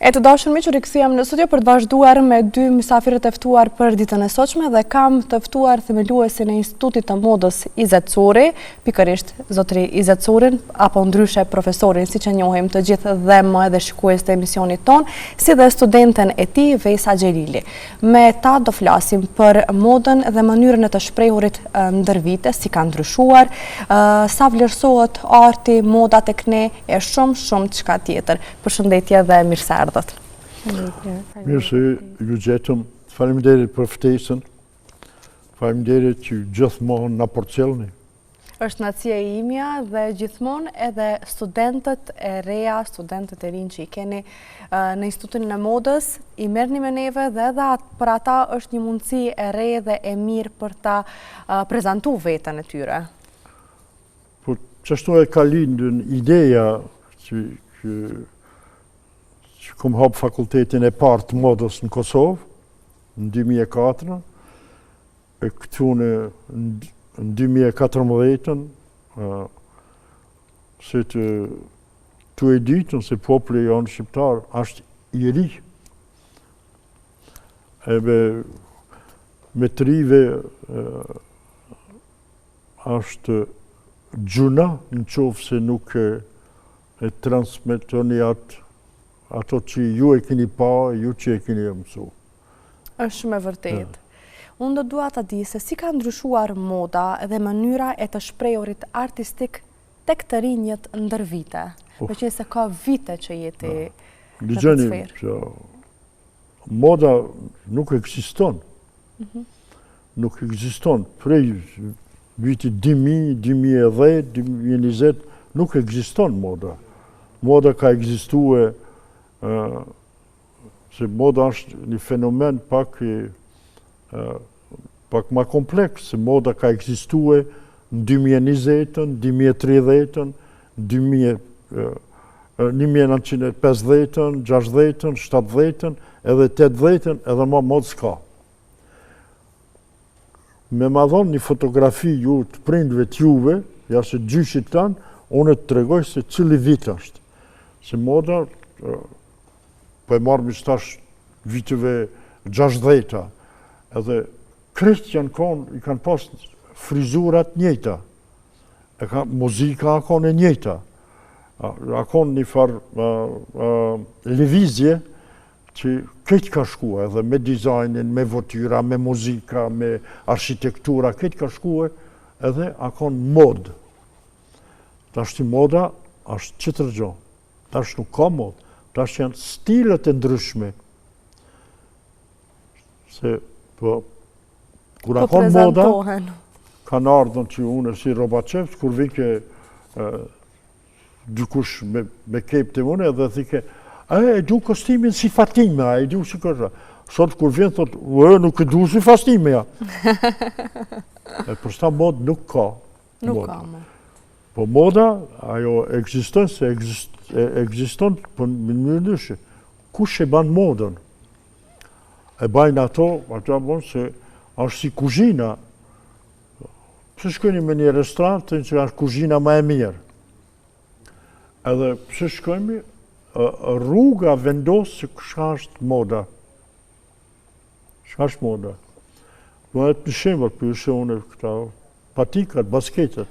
E të dashur miq, rikëthujem në studio për të vazhduar me dy mysafirët e ftuar për ditën e sotshme dhe kam të ftuar themeluesin e Institutit të Modës Izet Cori, pikërisht zotëri Izet Corin, apo ndryshe profesorin, siç e njohim të gjithë dhe më edhe shikues të emisionit ton, si dhe studenten e tij Vesa Xherili. Me ta do flasim për modën dhe mënyrën e të shprehurit ndër vite, si ka ndryshuar, sa vlerësohet arti, moda tek ne e shumë çka tjetër. Përshëndetje dhe mirëseardhje. Mirë se ju gjetëm, faleminderit për ftesën, faleminderit që gjithmonë na përcjellni. Është nacia e imja dhe gjithmonë edhe studentët e reja, studentët e rinj që i keni në Institutin e Modës, i merrni me neve dhe edhe për ata është një mundësi e re dhe e mirë për ta prezantuar veten e tyre. Po çashtu e ka lindën ideja që kom hap fakultetin e parë të modës në Kosovë, në 2004, e këtu në 2014, se të e ditën se populli janë shqiptar, është i ri. Ebe me të rive është gjuna, në qofë se nuk e transmetoni ato që ju e keni pa, ju që e keni mësu. Është shumë e vërtet. Unë do dua ta di se si ka ndryshuar moda dhe mënyra e të shprehurit artistik tek të rinjët ndër vite. Meqense ka vite që jeti në këtë sferë. Moda nuk ekziston. Nuk ekziston. Prej vitit 2000, 2010, 2020, nuk ekziston moda. Moda ka ekzistuar se moda është një fenomen pak ma kompleks, se moda ka ekzistuar në 2020, 2030, 1950, 60, 70, edhe 80, edhe ma modë s'ka. Me ma dhonë një fotografi ju të prindve t'juve, ja se gjyshit tanë, unë të tregoj se cili vit është. Se moda, po e marrë stash viteve 60-ta, edhe krejt janë konë, i kanë pas frizurat njëjta, muzika akon e njëjta, akon një farë lëvizje që krejt ka shkua, edhe me dizajnin, me votyra, me muzika, me architektura, krejt ka shkua, edhe akon modë. Tash që moda është qëtër gjo, tash nuk ka modë. Tash janë stilet e ndryshme. Se, kur akon moda, kanë ardhën që unë si Robačev, kur vike dikush me kep të mune, dhe thike, e du kostimin si Fatime, e du si kërra. Sot kur vjen, thot, nuk e du si Fatime, ja. Për sta mod nuk ka. Nuk ka mod. Po moda, ajo ekziston se ekziston për në mënyrë kush e ban modën. E bajnë ato bon se është si kuzhina. Pse shkojnë me një restorant që është kuzhina më e mirë. Edhe pse shkojmë, rruga vendosë se shka është moda. Shka është moda. Do e të në shemër, për se unë këta patikat, basketet.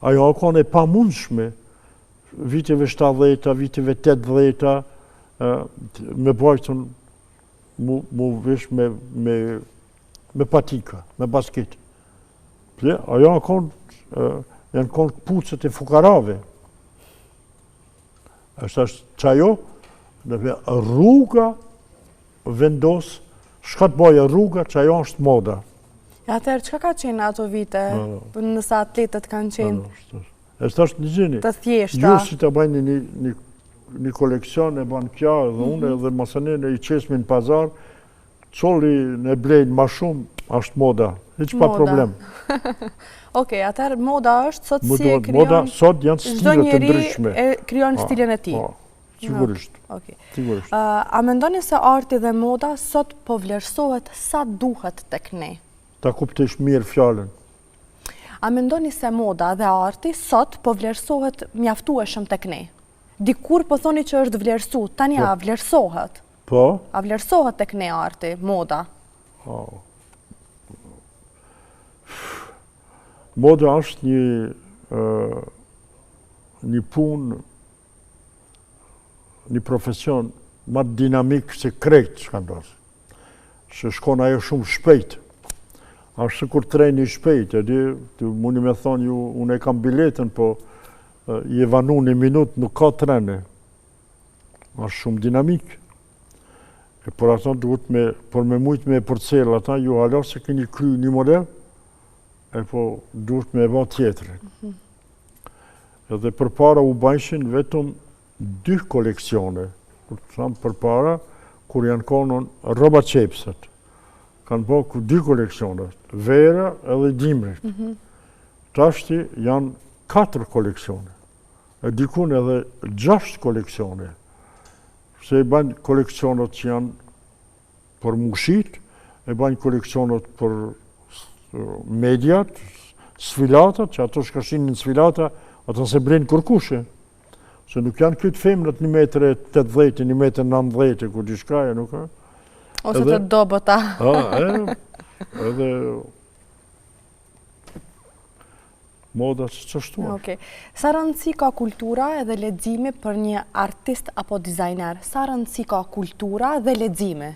Ajo akon e pa mundshme, viteve 70-ta, viteve 80-ta, me bajtën mu vesh me patika, me basket. Ajo akon janë konë pucët e fukarave. Është që ajo, rruga vendos, shka të baje rruga që ajo është moda. Atëherë, çka ka qenë ato vite, nëse atletët kanë qenë? E s'tash një gjeni. Të thjeshta. Ju si të bajnë një koleksion e banë kja dhe unë dhe masanin e i qesmi në pazar, qolli në blejnë ma shumë, është moda. Hiq pa problem. Okej, atëherë moda është sot si e kryon... Moda sot janë stilet të ndryshme. Çdo njeri e kryon stilin e tij. Sigurisht. Sigurisht. A mendoni se arti dhe moda sot po vlerësohet sa duhet tek ne? Ta kuptesh mirë fjallën. A mendoni se moda dhe arti sot po vlerësohet mjaftueshëm tek ne? Dikur po thoni që është vlerësu, tani a vlerësohet? Po? A vlerësohet tek ne arti, moda? Moda është një punë, një profesion më dinamik se krejt që ka ndosë. Se shkon ajo shumë shpejt. Ashtë kur treni shpejt, mundi me thonë ju, unë e kam biletën, po je vanu një minut, nuk ka trene. Ashtë shumë dinamik. E por ato duhet por me mujt me përcel ata, ju hala se keni kry një model, e po duhet me eva tjetërin. Edhe për para u bajshin vetëm 2 koleksione. Për para, kur janë konon roba qepset. Kanë po 2 koleksione, vera edhe dimrit. Tashti janë 4 koleksione. E dikun edhe 6 koleksione. Se e bajnë koleksionet që janë për mushit, e bajnë koleksionet për mediat, sfilatat, që ato shkashin në sfilata, ato se brenë kërkushe. Se nuk janë këtë femnët 1,80 m, 1,90 m, ku dishkaja nuk ka. Ose të dobota. Edhe moda që qështuar. Sa rëndësi ka kultura edhe leximi për një artist apo dizajner? Sa rëndësi ka kultura dhe leximi?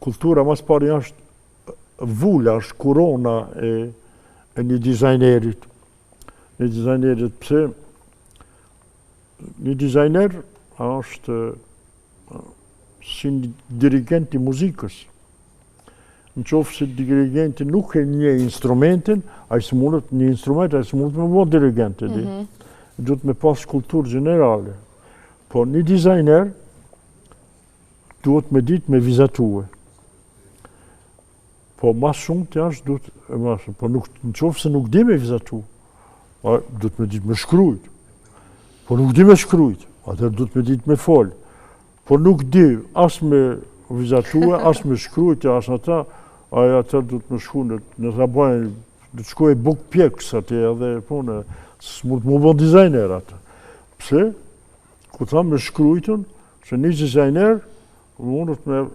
Kultura mas pari është vula, është korona e një dizajnerit. Një dizajnerit pëse një dizajner është si një dirigent i muzikës. Në qofë se dirigenti nuk e një instrumentin, a i së mundet një instrument, a i së mundet me bo dirigenti. Duhet me pas kulturë generale. Po një dizajner duhet me ditë me vizatue. Po mas shumë të ashtë duhet, po në qofë se nuk di me vizatue, duhet me ditë me shkrujt. Po nuk di me shkrujt, atër duhet me ditë me folë. Po nuk di as me vizatue, as me shkrujt, as ata, aja atër duhet me shku në të bajnë, duhet shkoj buk pjekës atë edhe punë, së mund të më bon dizajner atë. Pse? Ku tha me shkrujtën, që një dizajner mundet me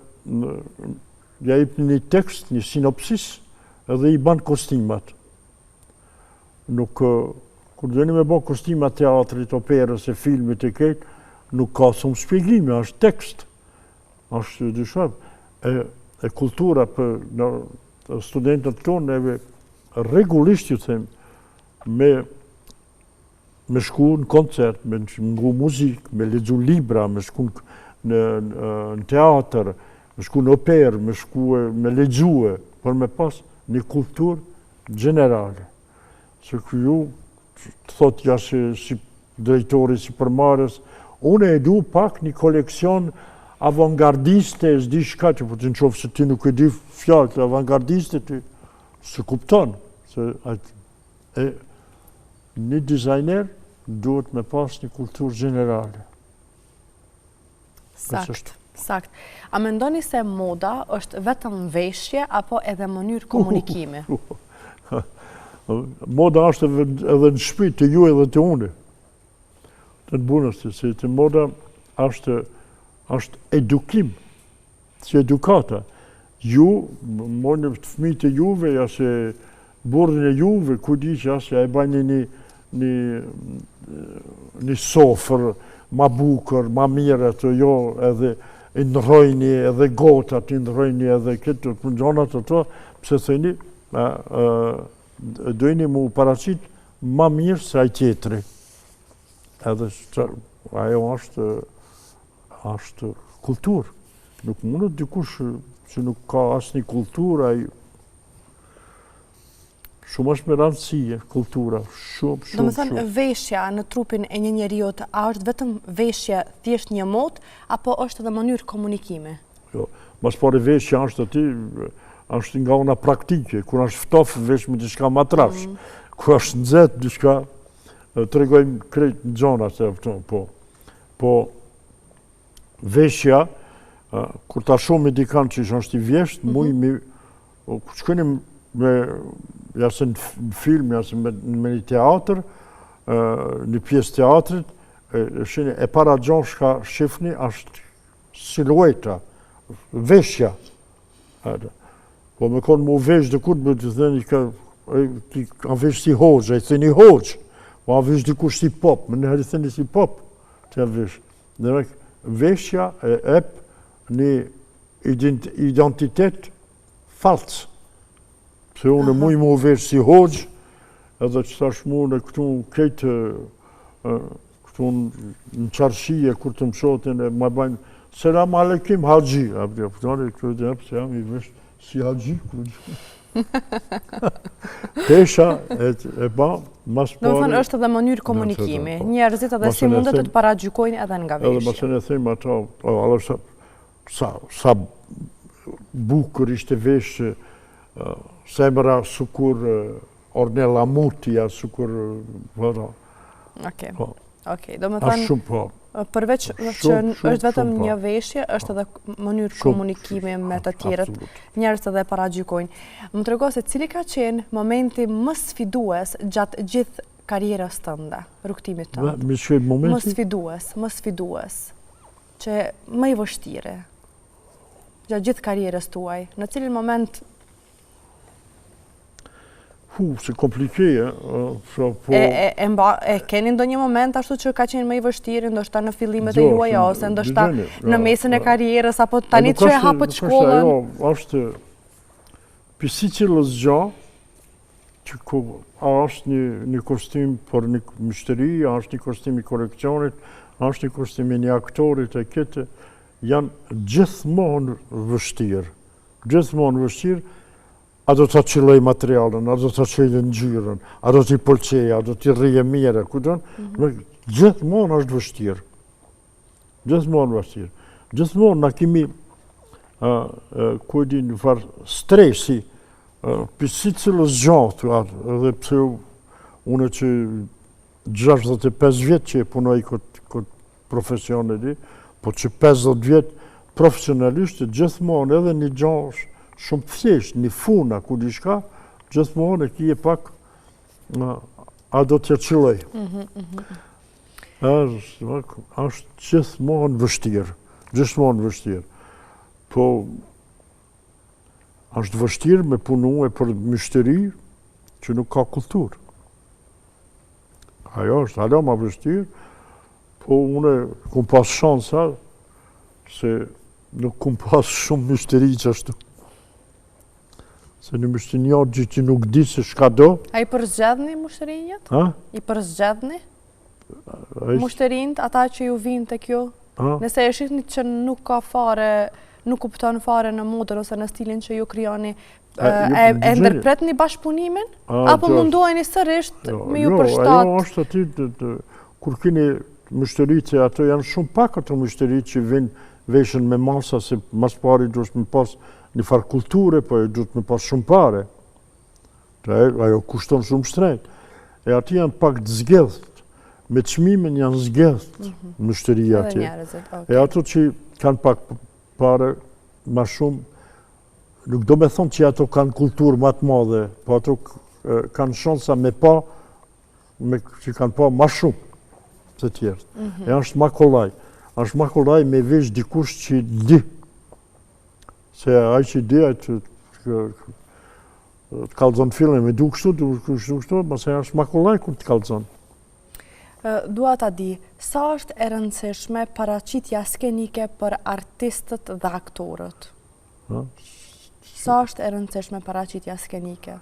ja ip një tekst, një sinopsis, edhe i banë kostimat. Nuk, kur dheni me bo kostimat teatrit, operës e filmit e ketë, nuk ka shumë shpjegime, është tekst. është dyshab. E kultura për studentët tonë, regullisht ju them, me shku në koncert, me ngu muzikë, me lexu libra, me shku në teatr, me shku në operë, me lexue, për me pas një kulturë generale. Se ju, të thot jashtë si drejtori, si përmarës, unë e du pak një koleksion avantgardiste, s'di shka që po të në qofë se ti nuk e di fjallë të avantgardiste, ti se kupton. Një dizajner duhet me pas një kulturë generale. Sakt. A mendoni se moda është vetëm veshje apo edhe mënyrë komunikimi? Moda është edhe në shtëpi të ju edhe të une. Të në bunës të se të moda është edukim, si edukata. Ju, morën të fëmijët e juve, ja se burrin e juve, ku di që asë e bajnë një sofër, ma bukër, ma mire të jo, edhe i ndrojni edhe gotat, i ndrojni edhe këtë gjonat të to, pëse thëni, dojni mu paracit ma mirë se aj tjetëri. Edhe ajo është kulturë. Nuk mundet dikush që nuk ka asë një kulturë, shumë është me rëndësie, kultura, shumë. Do me thënë, veshja në trupin e një njeriut, a është vetëm veshja thjesht një mod, apo është edhe mënyrë komunikime? Jo, mas pare veshja është ati, është nga una praktike, kur është ftofë vesh me diçka matrash, kur është nëzet diçka, të regojmë krejt në gjona, po veshja, kur ta shumë me dikan që është i vjesht, shkënim jasë në film, jasë me një teatr, një pjesë teatrit, e para gjonë shka shifni, është silueta, veshja. Po me konë mu vesh dhe kur me të thëni ka vesh si hoxha, e thëni hoxh, po a vesh dikush si pop, me nëherë thëni si pop, që a vesh. Dhe veshja e ep një identitet falc. Se unë mu i mu vesh si hoxh, edhe që tash mu në këtu kejtë, këtu në qarshije, kur të më shotin, e ma bajnë, selam aleikum haxhi, se jam i vesh si haxhi, Tesha e ba, mas pari... Do më thënë është edhe mënyrë komunikimi, njerëzit edhe si mundet të paragjykojnë edhe nga veshja. Edhe masën e thejmë ata, sa bukur ishte veshë, semra sukur Ornella Mutia, sukur... Okej, do më thënë... Përveç që është vetëm një veshje, është edhe mënyrë komunikimi me të tjerët, njerëz edhe paragjykojnë. Më trego se cili ka qenë momenti më sfidues gjatë gjithë karrierës tënde, rrugtimit tënd? Më sfidues, që më i vështirë gjatë gjithë karrierës tuaj. Në cilin moment? Se komplikeje. E keni ndonjë moment ashtu që ka qenë më i vështirë, ndoshta në fillimet e juaja, ose ndoshta në mesin e karrierës, apo tani që e hapët shkollën? Jo, është pisi që lëzgja, që është një kostim për një mështëri, është një kostim i korekcionit, është një kostim i një aktorit e këtë, janë gjithmonë vështirë. Gjithmonë vështirë, a do të qëlloj materialën, a do të qëlloj ngjyrën, a do t'i pëlqeja, a do t'i rrije mire, gjithmonë është vështirë. Gjithmonë vështirë. Gjithmonë në kemi, ku e di një farë stresi, për si cilës gjatë, edhe pëse une që 65 vjetë që e punoj këtë profesionet, po që 50 vjetë profesionalisht, gjithmonë edhe një gjatë shumë thjesht, një funa, ku di shka, gjithmonë e kje pak, a do t'ja qëlloj. është gjithmonë vështirë. Po, është vështirë me punu e për mështëri që nuk ka kulturë. Ajo është hala ma vështirë, po une kum pas shansa, se nuk kum pas shumë mështëri që ashtu. Se në mështënjarë gjithë që nuk di se shka do. A i përzgjedhni mështërinjët? I përzgjedhni? Mështërinjët, ata që ju vinë të kjo? Nëse e shihni që nuk ka fare, nuk kupton fare në modën ose në stilin që ju kryoni, e ndërpretni bashkëpunimin? Apo mundoheni sërisht me ju përshtat? Jo, është ati, kur kini mështërit, se ato janë shumë pak ato mështërit që vinë veshën me masa, se mas pari duhet me pas një farë kulture, po e duhet me pas shumë pare. Ajo kushton shumë shtrejt. E ati janë pak të zgedhët. Me çmimin janë zgedhët mështëria atje. E ato që kanë pak pare ma shumë, nuk do me thonë që ato kanë kulturë ma të madhe, po ato kanë shansa me pa, që kanë pa ma shumë të tjertë. E është ma kollaj. është ma kollaj me vesh dikush që di. Se aj që di, aj që të kalzon fillim, e du kështu, ma se është ma kollaj kur të kalzon. Dua ta di, sa është e rëndësishme paraqitja skenike për artistët dhe aktorët? Sa është e rëndësishme paraqitja skenike?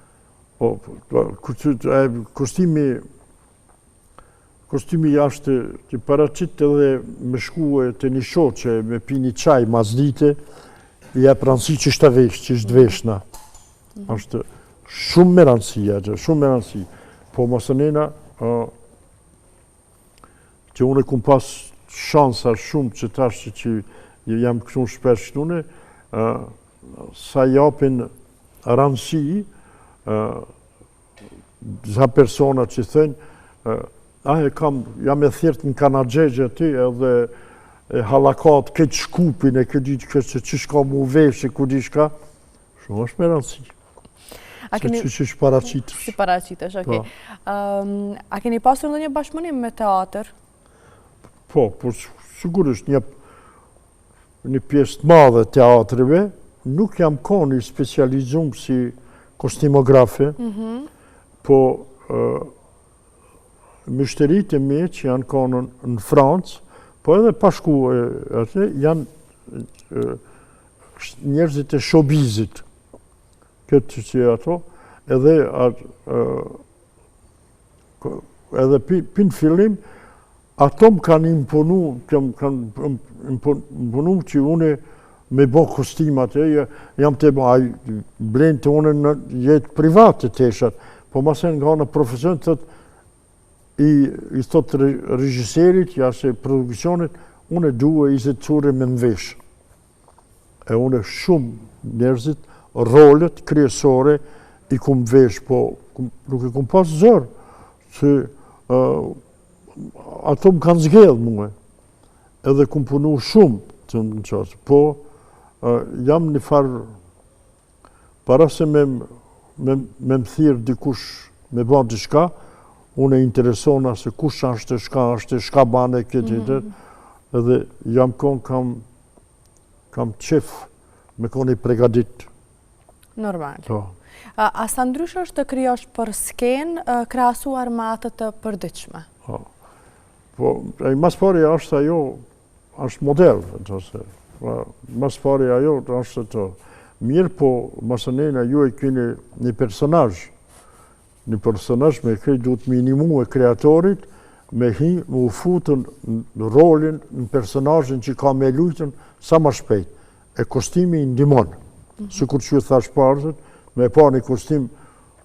Kostimi jashtë të paraqit edhe me shkue të një shoqe, me pi një qaj mas dite, i e pranësi që shtë vesh, që shtë veshna. është shumë me rëndësi, po mësënina, që unë e kum pas shansa shumë që tash që jam këtu shpesh këtune, sa japin rëndësi, za persona që thënë, jam e thirtë në Kanadgjegje aty, edhe halakat këtë shkupin e këtë ditë që shka mu veshë, ku di shka, shumë është me rëndësi. që paraqitesh. Si paraqitesh, okej. A keni pasur ndonjë bashkëpunim me teatr? Po, por sigurisht një pjesë të madhe teatrive, nuk jam qenë i specializuar si kostimografe, po mështeritë e mi që janë qenë në Francë, po edhe pa shku atë, janë njerëzit e showbizit, këtë që ato, edhe pinë fillim, ato më kanë imponu që une me bo kostimat, jam të blenë të une në jetë private të eshat, po masen nga në profesion të i thot regjiserit, jashtë produksionit, une duhe i zetësure me nëvesh. E une shumë njerëzit, rolet kryesore i kum vesh, po nuk i kum pas zërë, që ato më kanë zgjedhë muhe, edhe kum punu shumë të në qasë, po jam një farë, para se me më thirë dikush me ba diçka, unë e interesona se kush është shka bane këtë, edhe jam konë kam qef me koni pregadit. Normal. A sa ndryshë është të kryosh për skenë krahasuar me atë të përditshme? Po, mas pari është ajo, është model, mas pari ajo është të mirë, po masënena ju e kini një personazh me krejt duhet minimu e kreatorit, me u futën në rolin, në personazhin që ka me lujtën sa ma shpejt. E kostimi i ndimon. Sikur që ju thash parëzët, me pa një kostim,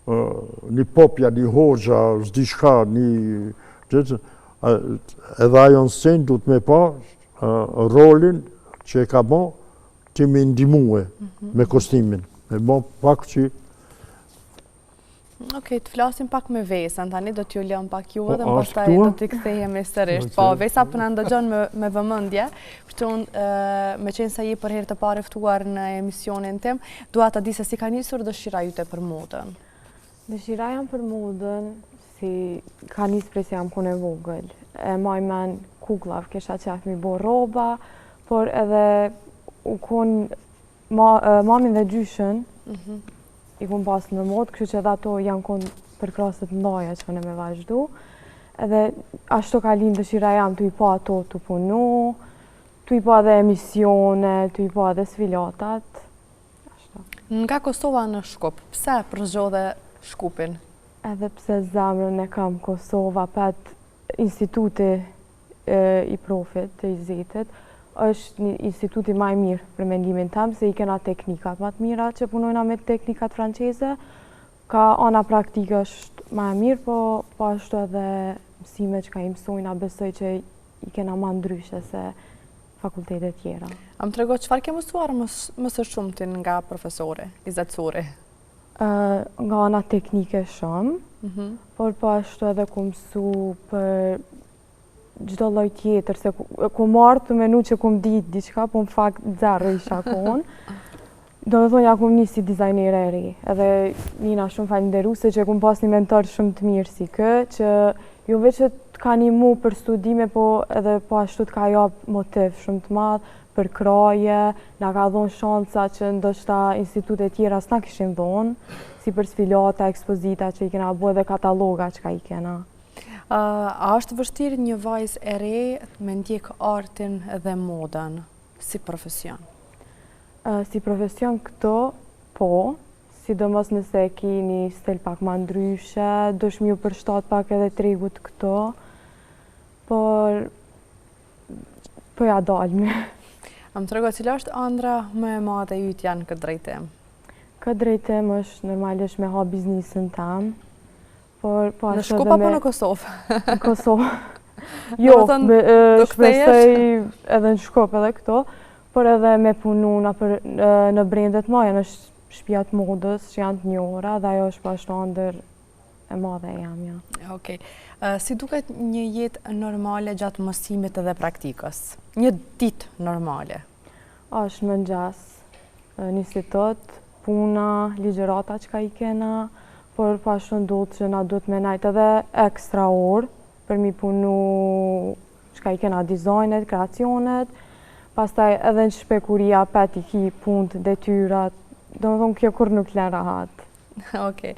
një popja, një hoxha, s'dishka, edhe ajo në scenë duhet me pa rolin që e ka bo, që me ndimue me kostimin. Me bo pak që... Okej, të flasim pak me Vesën, tani do t'ju lëm pak juve dhe më pastaj do t'i kthehemi sërish. Po, Vesa për në ndëgjon me vëmendje, me qenë se je për herë të parë ftuar në emisionin tim, dua ta di se si ka nisur dëshira jute për modën. Dëshira jam për modën, si ka nisë prej se jam kone vogël. E maj men kuklav, kesha qef mi bo roba, por edhe u konë mamin dhe gjyshën, i kun pas në modë, kështu që edhe ato janë konë për krasët ndaja që këne me vazhdu. Edhe ashtu ka linë dëshira jam të i pa ato të punu, të i pa dhe emisione, të i pa dhe sfilatat. Nga Kosova në Shkup, pse përzgjodhe Shkupin? Edhe pse zemrën e kam Kosova, pet instituti i profit, të i zetit, është një instituti maj mirë për mendimin tem, se i kena teknikat më të mira që punojna me teknikat franceze. Ka ana praktike është maj mirë, po ashtu edhe mësime që ka i mësojna, besoj që i kena ma ndryshe se fakultetet tjera. A më trego, qëfar ke mësuar më së shumtin nga profesore, i zetësore? Nga ana teknike shumë, por po ashtu edhe ku mësu për gjdo lloj tjetër, se ku marrë të menu që ku më ditë diqka, po në fakt zero isha konë. Do me thonë, ja ku më një si dizajnere e ri, edhe njëna shumë falenderuse që ku më pas një mentor shumë të mirë si kë, që jo veç që të ka një mu për studime, po edhe po ashtu të ka japë motiv shumë të madhë, për kraje, nga ka dhonë shansa që ndoshta institutet tjera s'na kishim dhonë, si për sfilata, ekspozita që i kena bo edhe kataloga që ka i kena. A është vështirë një vajzë e re me ndjek artin dhe modën si profesion? Si profesion këto, po, sidomos nëse ki një stil pak ma ndryshe, dush m'ju përshtat pak edhe tregut këto, por ja dalmi. A më trego, cila është ëndra më e madhe jytë janë këtë drejtim? Këtë drejtim është normalisht me ha biznisin tam. Në Shkup apo në Kosovë? Në Kosovë. Jo, shpresoj edhe në Shkup edhe këto, por edhe me punu në brendet maja, në shtëpiat modës që janë të njohura, dhe ajo është pashtu ëndër e madhe e jam, ja. Okej. Si duket një jetë normale gjatë mësimit edhe praktikës? Një ditë normale? Është mëngjes, nisi tot, puna, ligjërata që ka i kena, por pashtu ndodhë që na duhet me najtë edhe ekstra orë për mi punu që ka i kena dizajnet, kreacionet, pastaj edhe në shpekuria pet i ki punët, detyrat, do më thonë kjo kur nuk len rahat. Okej.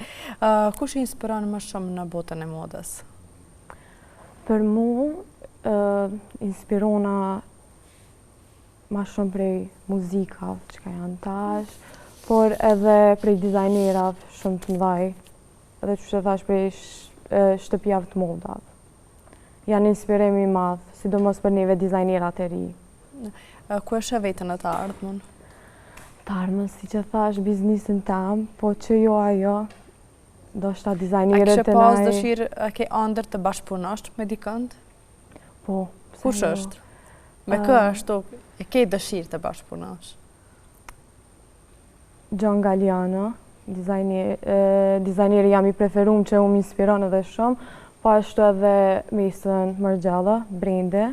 Kush inspiron më shumë në botën e modës? Për mu, inspirona ma shumë prej muzikave që ka janë tash, por edhe prej dizajnerave shumë të mdhaj, edhe që thash prej shtëpijave të modave. Janë inspirimi madh, sidomos për neve dizajnerat e ri. Ku e shë vetën e të ardhmen? Të ardhmen, si që thash, biznisin tam, po që jo ajo, do shta dizajnerët e pas dëshirë, a ke ëndër të bashkëpunosh me dikënd? Po. Kush është? Me kë ashtu e ke dëshirë të bashkëpunosh? John Galliano, dizajneri jam i preferum që u më inspiron edhe shumë, po ashtu edhe Mason Margiela, Brende,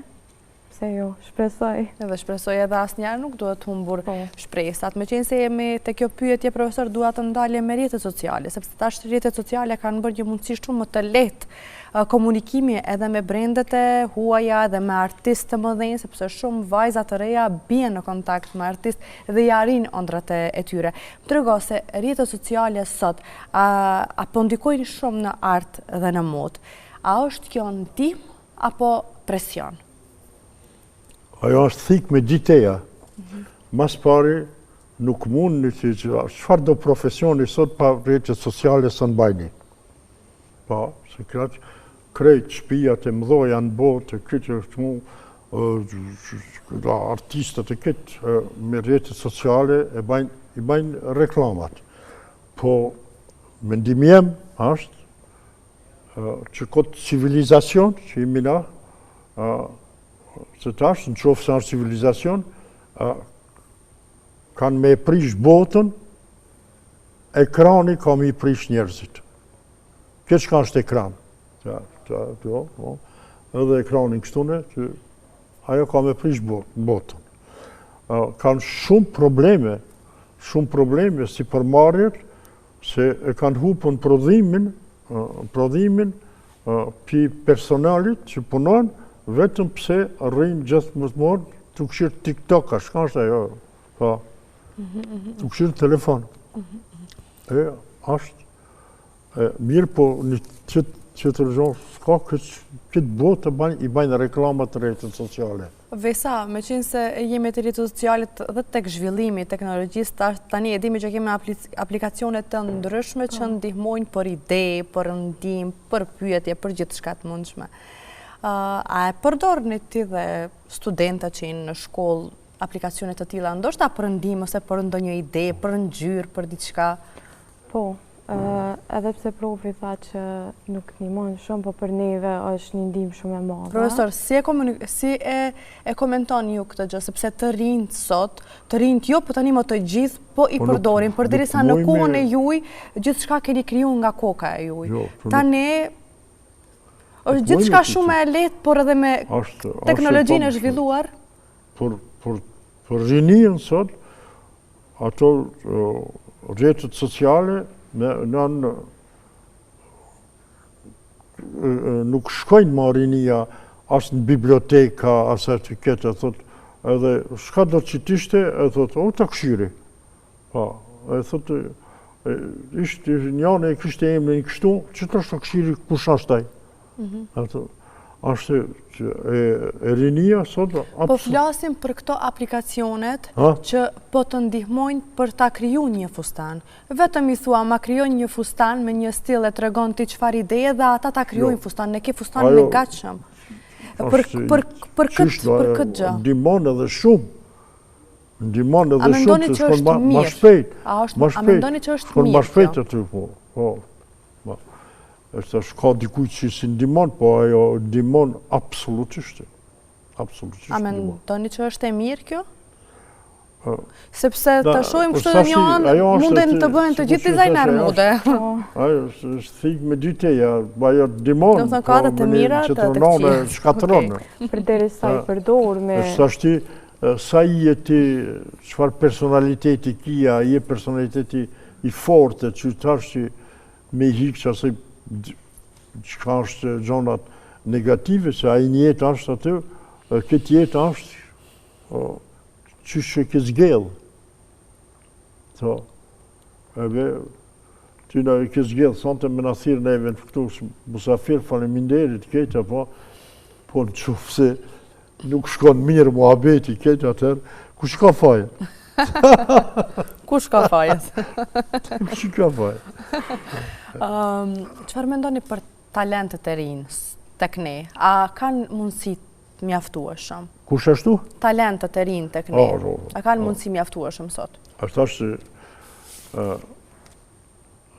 pse jo, shpresoj. Edhe shpresoj edhe asnjëherë nuk duhet humbur shpresat. Me qenë se jemi te kjo pyetje, profesor, dua të ndalje me rrjetet sociale, sepse tash rrjetet sociale kanë bërë një mundësi shumë më të lehtë komunikimi edhe me brendet e huaja edhe me artistë të mëdhenj, sepse shumë vajza të reja bien në kontakt me artistë dhe ja arrin ëndrat e tyre. Më trego se rrjetet sociale sot apo ndikojnë shumë në art dhe në modë. A është kjo ndihmë apo presion? Ajo është thikë me diteja. Mas pari, nuk mund në që çfarë do profesioni sot pa rrjetet sociale së në bajni. Pa, se krejt shpijat e mdhoja në botë, këtë është mu, artistët e këtë me rrjetet sociale i bajnë reklamat. Po, mendim jem është që këtë civilizacion që jemi na, se tash, në qofë se është civilizacion, kanë me prish botën, ekrani ka me prish njerëzit. Këtë që ka është ekran. Edhe ekranin kështune, që ajo ka me prish botën. Kanë shumë probleme si përmarrjet, se e kanë hupën prodhimin pi personalit që punon, vetëm pse rrinë gjithë më të morë të këshirë TikTok, a shka është ajo, të këshirë telefon. Ashtë mirë, po një qëtë rëgjohë, s'ka këtë botë i bajnë reklamat të rrjetet sociale. Vesa, me qenë se jemi të rrjetet socialit dhe tek zhvillimi teknologjisë, tani e dimi që kemi aplikacionet të ndryshme që ndihmojnë për ide, për ndim, për pyetje, për gjithë shka të mundshme. A e përdorni ti dhe studenta që jenë në shkollë aplikacionet të tilla, ndoshta për ndihmë ose për ndonjë ide, për ngjyrë, për diçka? Po, edhe pse profi tha që nuk ndihmon shumë, po për neve është një ndihmë shumë e madhe. Profesor, si e komenton ju këtë gjë, sepse të rinjt sot, të rinjt jo, po tani më të gjithë, po i përdorin, përderisa në kohën e juaj gjithçka keni krijuar nga koka e juaj. Tani është gjithçka shumë e lehtë, por edhe me teknologjinë e zhvilluar? Për rinien sot, ato rrjetet sociale nuk shkojnë ma rinia as në biblioteka, as aty këtë, edhe shka do që t'ishte, e thotë, o të këshiri. E thotë, ishte njane e kështë e emre në kështu, që të është të këshiri kush ashtaj? Ashtë e rinia sot... Po flasim për këto aplikacionet që po të ndihmojnë për ta kriju një fustan. Vetëm i thua, ma kryojnë një fustan me një stil e të regon ti qëfar ideje dhe ata ta kryojnë fustan, ne ke fustan me gatshëm. Për këtë gjë. Ndihmon edhe shumë. Ndihmon edhe shumë që shkon ma shpejt. A mendoni që është mirë? Ma shpejt aty, po. është ka dikuj që si ndimon, po ajo ndimon absolutisht. A mendoni që është e mirë kjo? Sepse të shojmë kështu dhe një anë, munden të bëhen të gjithë dizajner mode. Ajo është thikë me dy teja, ajo ndimon, që të rronë, shkatëronë. Për deri sa i përdor me... është ashti sa i e ti, çfarë personaliteti kia, i e personaliteti i fortë, që tash që me hikë që asaj çka është gjonat negative, se ai një jetë është aty, këtë jetë është që ke zgjellë. Edhe, ty në ke zgjellë, sonte me në thirë neve në këtu, musafir, faleminderit, këtë, po në qufë se nuk shkon mirë muhabeti, këtë atër, ku shka fajet? Ku shka fajet? Ku shka fajet? Çfarë mendoni për talentet e rinj tek ne? A kanë mundësi mjaftueshëm? Kush ashtu? Talentet e rinj tek ne. A kanë mundësi mjaftueshëm sot? Ashtu se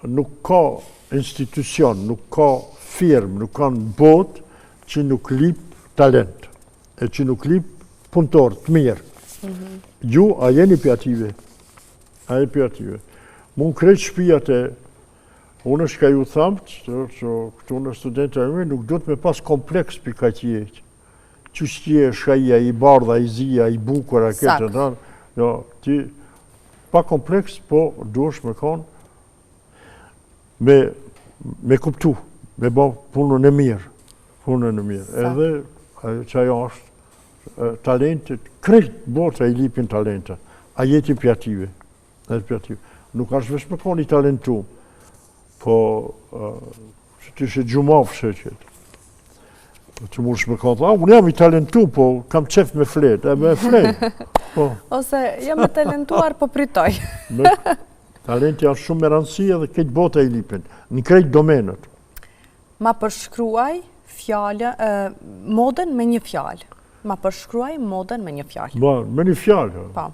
nuk ka institucion, nuk ka firmë, nuk ka në botë që nuk lip talent, e që nuk lip punëtor të mirë. Ju, a jeni pjative? A jeni pjative? Mund krejt shpijat e, unë është ka ju thamt, që këtu në studenta e me, nuk do të me pas kompleks për ka që jetë. Që shkje shkaja, i bardha, i zia, i bukur, a këtë, jo, ti, pa kompleks, po duesh me konë, me kuptu, me bo punën e mirë, Edhe, që ajo është talentet, krejt bota i lipin talentet, a jeti pjative, nuk është vesh me konë i talentu, po, që ty shë gjumaf shëqet, që mund shme konë, unë jam i talentu, po kam qef me flet, e me flet, po. Ose jam e talentuar, po pritoj. Talenti është shumë me rëndësia dhe këtë bota i lipin, në krejt domenët. Ma përshkruaj modën me një fjalë. Ma përshkruaj modën me një fjalë. Me një fjalë. Po.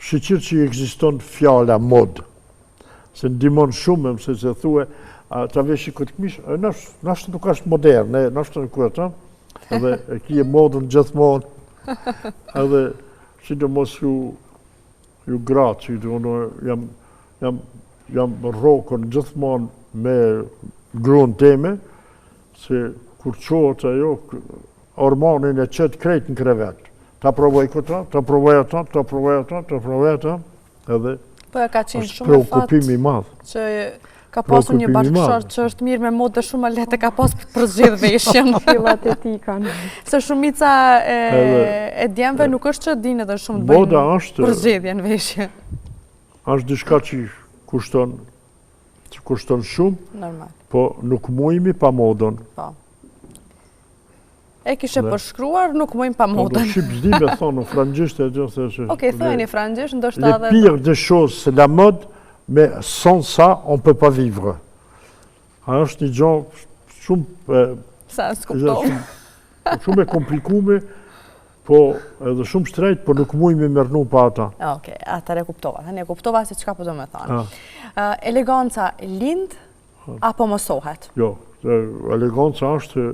Shqyqyrë që i eksiston fjala modë, se ndimon shumë, mëse se thue, ta veshi këtë këmishë, nashtë nuk është moderne, nashtë në kërëta, edhe e kje modën gjithmonë, edhe që do mos ju gratë, që jam rokën gjithmonë me grunë teme, se kur qohët ajo, hormonin e qëtë krejt në krevet. Ta provoj këta, ta provoj ata, edhe është preokupimi madhë. Që ka pasur një bashkëshort që është mirë me modë dhe shumë lehtë ka pasur për zhjith veshjen. Fillat e ti kanë. Se shumica e djemve nuk është që dinë edhe shumë të bëjnë për zhjithje në veshje. Është dishka që kushton shumë, po nuk mujmi pa modën. E kishe përshkruar, nuk mujmë pa modën. Shqip zdi me thonë në frangjisht e gjithë. Okej, thojnë i frangjisht, ndoshta edhe... Le pire des choses, c'est la mode, mais sans ça, on peut pas vivre. A është një gjohë shumë... Sa në s'kuptohë. Shumë e komplikume, po edhe shumë shtrejt, po nuk mujmë i mërnu pa ata. Okej, atër e kuptova. Ne kuptova se qka po do me thonë. Eleganca lind, apo mësohet? Jo, eleganca është...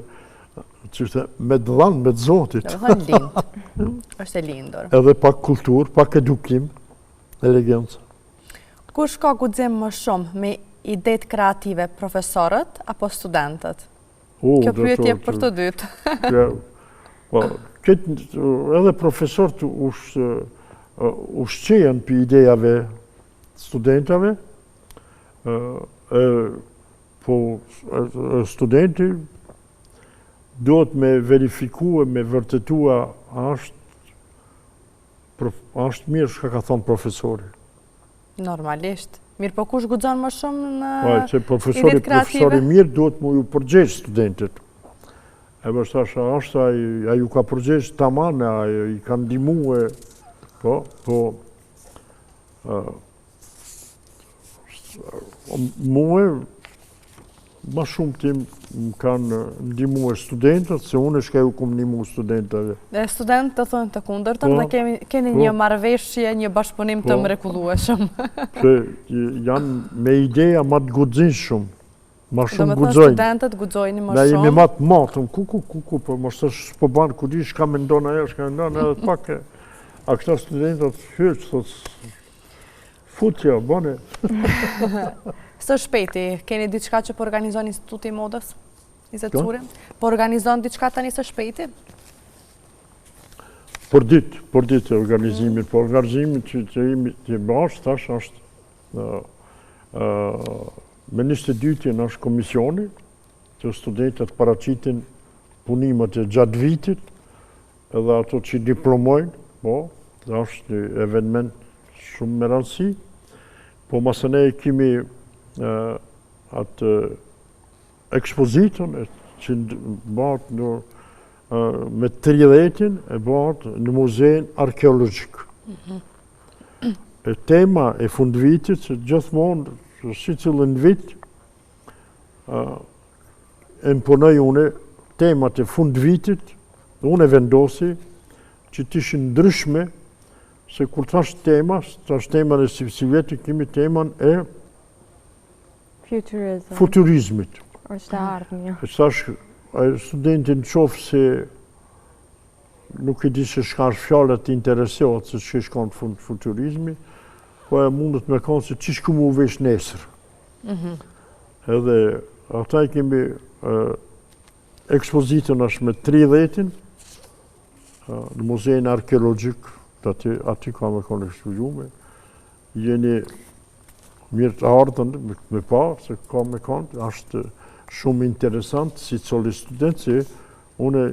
që me dëdhan, me të zotit. Dhe thënë lind, është e lindur. Edhe pak kultur, pak edukim, elegancë. Kush ka guxim më shumë me idet kreative, profesorët apo studentët? Kjo pyetje për të dytë. Edhe profesorët ushqejen për idejave studentave, po studenti duhet me verifikua, me vërtetua, është mirë shka ka thonë profesori. Normalisht. Mirë, po kush guxon më shumë në profesori mirë duhet mu ju përgjegjë studentit. E bështë është, a ju ka përgjegjë taman, a i ka ndihmue, po, muë, ma shumë tim më kanë ndihmue studentët, se unë shka ju kom ndihmu studentëve. Dhe studentët të thonë të kundërtën dhe keni një marrëveshje, një bashkëpunim të mrekullueshëm. Se janë me ideja ma të guximshëm, ma shumë guxojnë. Do me thënë studentët guxojnë më shumë. Na jemi ma të matëm, ku, po mos të shpoban, ku di shka me ndonë ajo, shka me ndonë edhe të pak. A këta studentët hyqë, thotë, futja, bane. Së shpejti, keni diçka që po organizon Instituti i Modës? Po organizon diçka tani së shpejti? Për ditë organizimin, po organizimin që jemi të bashkë, tash është me 22 është komisioni, që studentët paraqitin punimet e gjatë vitit, edhe ato që diplomojnë, po, është një eveniment shumë me rëndësi, po masë ne kemi atë ekspozitën që bëhet me 30-in e bëhet në muzein arkeologjik. E tema e fundvitit, që gjithmonë, si cilën vit, e më punoj une temat e fundvitit, unë e vendosi që t'ishin ndryshme, se kur tash tema e si veti, kemi teman e futurizmit. Është e ardhmja. Tash, studentin qofë se nuk e di se shka është fjallet të interesohet se që shkon futurizmi, po e mundet me kanë se që shku mu vesh nesër. Edhe ata i kemi ekspozitën është me 30-in në muzein arkeologjik, aty ka me kanë ekspozitume. Jeni mirë të ardhën me pa, se ka me kanë, është shumë interesant si coli student, se une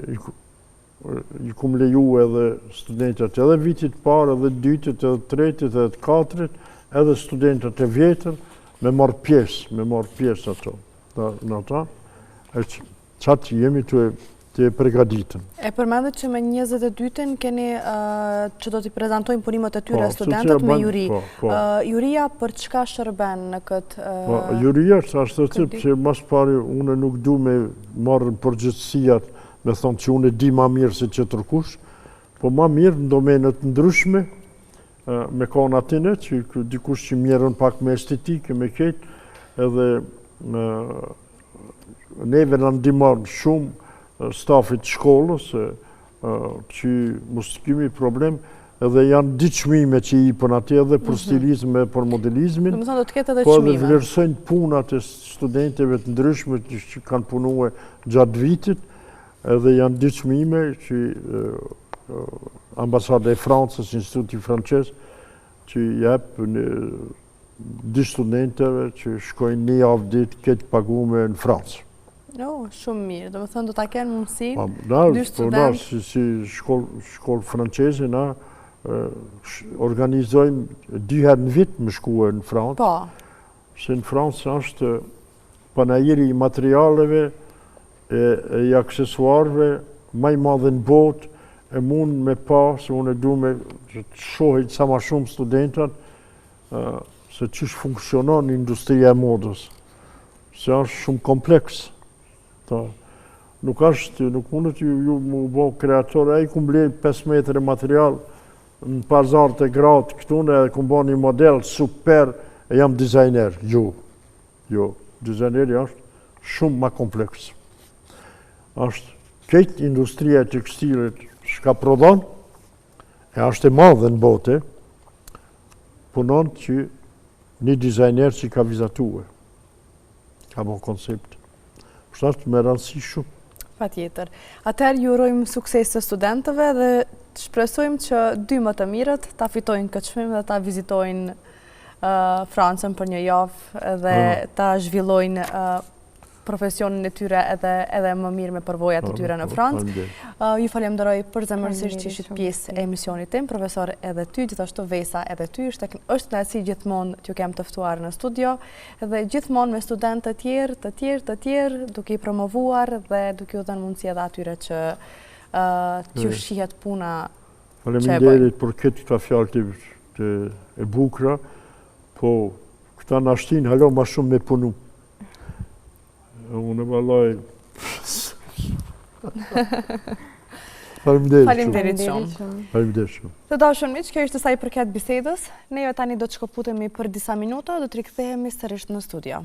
i kum leju edhe studentët edhe vitit parë, edhe dytit, edhe tretit, edhe të katrit, edhe studentët e vjetër, me marrë pjesë ato. Në ata, qatë jemi të e pregaditën. E përmendet që me 22-in keni që do t'i prezentojnë punimet e tyre studentët me juri. Juria për çka shërben në këtë... Juria është të tip që mas pari unë nuk du me marrë përgjithësijat me thonë që unë e di ma mirë se që tërkush, po ma mirë në domenet ndryshme me kanë atine, që dikush që mjerën pak me estetike, me ketë, edhe neve në ndimar shumë stafit shkollës, që mos kemi problem, edhe janë ditë çmime që i pën atje edhe për stilizm e për modelizmin, do të ketë edhe po edhe çmime. vlerësojnë punat e studenteve të ndryshme që kanë punue gjatë vitit, edhe janë ditë çmime që ambasada e Francës, Instituti Francez, që jep dy studenteve që shkojnë një javë ditë këtë pagume në Francë. Shumë mirë, do më thënë do t'a kenë mundësi, dy studentë. Si shkollë franceze, na organizojmë 2 herë në vit më shkue në Francë. Po. Se në Francë është panajiri i materialeve e i aksesuarve maj madhe në botë, e mund me pa, se unë e du me të shohit sa ma shumë studentat, se qësh funksionon industria e modës. Se është shumë kompleks. Nuk mundet ju më bo kreator, e i ku mblej 5 metre material në pazar të gratë këtune, e ku bo një model super, e jam dizajner. Jo, dizajneri është shumë ma kompleks. Është këtë industria e tekstilit shka prodhon, e është e madhe në bote, punon që një dizajner që ka vizatue, ka bo koncept. Është me rëndësi shumë. Pa tjetër. Atëherë ju urojmë sukses të studentëve dhe shpresojmë që 2 më të mirët ta fitojnë këtë çmim dhe ta vizitojnë Francën për një javë dhe ta zhvillojnë profesionin e tyre edhe më mirë me përvojat e tyre në Francë. Ju falenderoj për zemërsisht që ishit pjesë e emisionit tim, profesor edhe ty, gjithashtu Vesa edhe ty, është kënaqësi gjithmonë t'ju kem të ftuar në studio dhe gjithmonë me studentë të tjerë, duke i promovuar dhe duke u dhënë mundësi edhe atyre që t'ju shihet puna që e bëjnë. Faleminderit për këtë fjalë e bukura, po këta na shtin halo ma shumë me punu. Unë e balaj... Faleminderit shumë. Faleminderit shumë. Të dashur miq, kjo ishte sa i përket bisedës. Neve tani do të shkëputemi për disa minuta, do të rikthehemi sërish në studio.